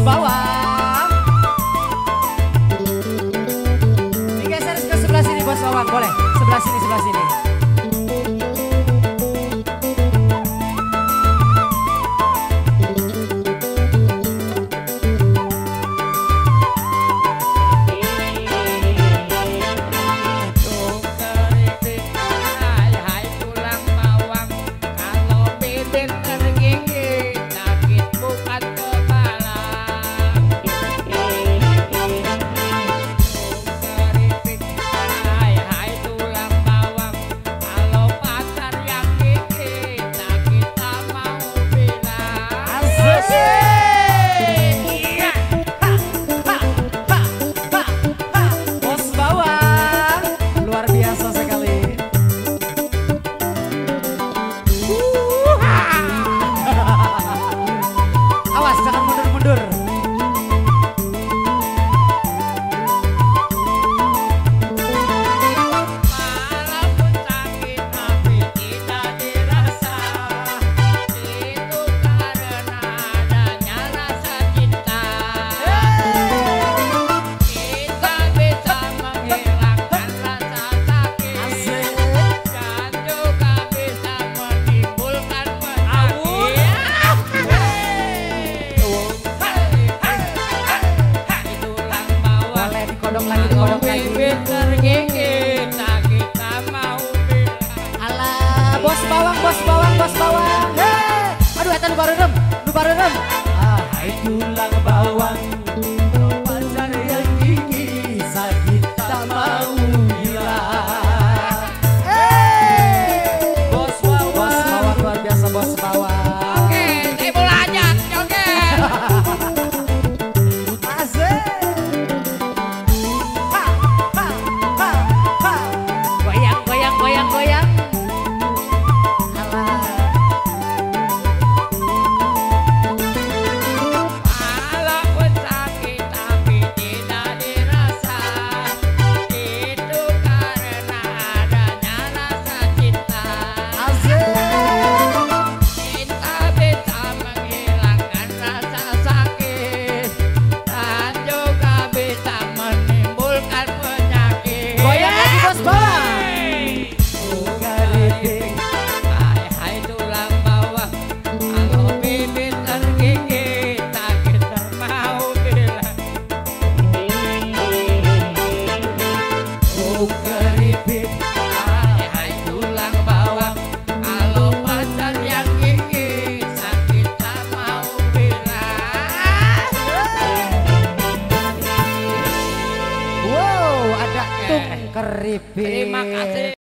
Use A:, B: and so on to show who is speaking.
A: bawang. Digeser ke sebelah sini bos bawang, boleh. Sebelah sini, sebelah sini. Bos bawang. Hey. Aduh, eta nu bareureum. Hai tulang bawang, pacar yang gigi sakit tak mau hilang. Hey. Bos bawang luar biasa bos bawang.
B: Oke, saya mau lanjut, joget.
A: Asik. Goyang. Keripik.
B: Terima kasih.